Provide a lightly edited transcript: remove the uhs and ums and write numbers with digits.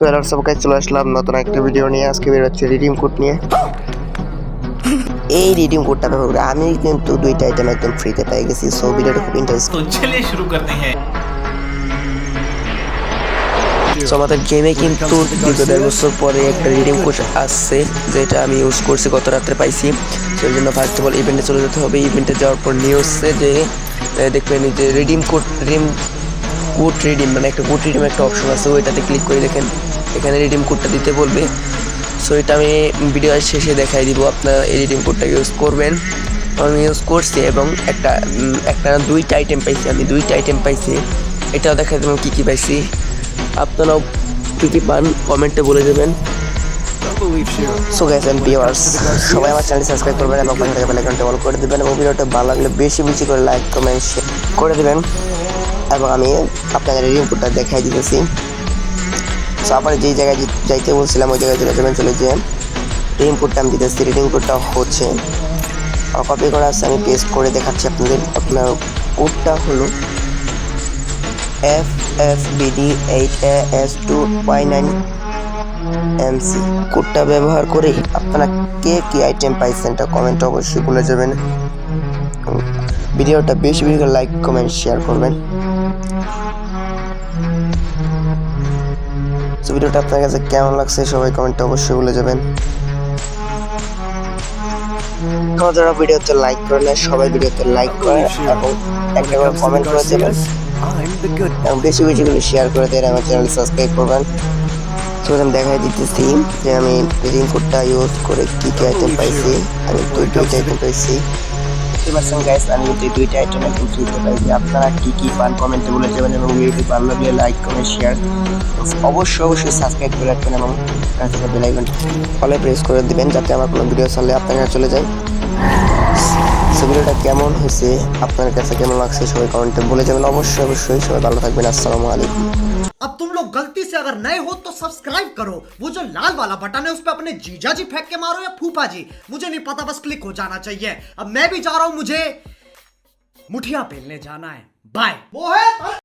তো এর সবকে চলে আসলাম নতুন একটা ভিডিও নিয়ে। আজকে বের হচ্ছে রিডিম কোড নিয়ে। এই রিডিম কোডটা ব্যবহার করে আমি কিন্তু দুইটা আইটেম একদম ফ্রিতে পেয়ে গেছি। সো ভিডিওটা খুব ইন্টারেস্টিং। तो चलिए शुरू करते हैं। সো আমাদের গেমে কিন্তু দীর্ঘ 1.5 বছর পরে একটা রিডিম কোড আসছে, যেটা আমি ইউজ করছি, গত রাত্রে পাইছি। সেই জন্য ফার্স্ট অফ অল ইভেন্টে চলে যেতে হবে। ইভেন্টে যাওয়ার পর নিউজে যে দেখবেন যে রিডিম কোড রিডিম মানে একটা কোড রিডিম একটা অপশন আছে, ওইটাতে ক্লিক করে দেখেন এখানে রিডিম কোডটা দিতে বলবে। সো এটা আমি ভিডিও শেষে দেখাই দিব। আপনারা এই রিডিম কোডটা ইউজ করবেন। আমি ইউজ করছি এবং একটা দুইটা আইটেম পাইছি। আমি দুইটা আইটেম পাইছি, এটাও দেখাই দেবেন কী কী পাইছি। আপনারাও কী কী পান কমেন্টে বলে দেবেন। সো গাইস এন্ড ভিউয়ার্স, সবাই আমার চ্যানেল সাবস্ক্রাইব করবেন এবং পাশে থাকা বেল আইকনটা অল করে দিবেন এবং ভিডিওটা ভালো লাগলে বেশি বেশি করে লাইক কমেন্ট শেয়ার করে দিবেন। এবং আমি আপনাদের রিডিম কোডটা দেখাই দিতেছি। সো আবার যেই জায়গায় যাইতে বলছিলাম ওই জায়গায় চলে যাবেন। চলে যেয়ে রিডিম কোডটা আমি দিতেছি। রিডিম কোডটা হচ্ছে কপি করা আছে, আমি পেস্ট করে দেখাচ্ছি আপনাদের। আপনার কোডটা হলো FFBD8AS2Y9MC। কোডটা ব্যবহার করে আপনারা কে কি আইটেম পাইছেন এটা কমেন্টে অবশ্যই বলে যাবেন। ভিডিওটা বেশি বেশি করে লাইক কমেন্ট শেয়ার করবেন। সো ভিডিওটা আপনার কাছে কেমন লাগছে সবাই কমেন্টে অবশ্যই বলে যাবেন। যারা ভিডিওতে লাইক করে না সবাই ভিডিওতে লাইক করে এবং একটা করে কমেন্ট করে দেবেন এবং বেশি বেশি করে শেয়ার করে দেন। আমার চ্যানেল সাবস্ক্রাইব করবেন। সো আমি দেখাই দিতেছি যে আমি রিডিম কোডটা ইউজ করে কী কী আইটেম পাইছি। আমি দুইটা আইটেম পাইছি। গাইস আমি কিন্তু দুইটা আইটেম একদম ফ্রিতে পাইছি। আপনারা কী কী পান কমেন্টে বলে যাবেন এবং ভিডিওটি ভালো লাগলে লাইক কমেন্ট শেয়ার অবশ্যই সাবস্ক্রাইব করে রাখবেন এবং কাছে থাকা বেল আইকনটি অলে প্রেস করে দিবেন যাতে আমার কোনো ভিডিও ছাড়লে আপনার কাছে চলে যায়। সো ভিডিওটা কেমন হয়েছে আপনার কাছে কেমন লাগছে সবাই কমেন্টে বলে যাবেন। অবশ্যই সবাই ভালো থাকবেন। আসসালামু আলাইকুম। अब तुम लोग गलती से अगर नए हो तो सब्सक्राइब करो। वो जो लाल वाला बटन है उस पे अपने जीजा जी फेंक के मारो या फूफा जी, मुझे नहीं पता, बस क्लिक हो जाना चाहिए। अब मैं भी जा रहा हूं, मुझे मुठिया पेलने जाना है। बाय। वो है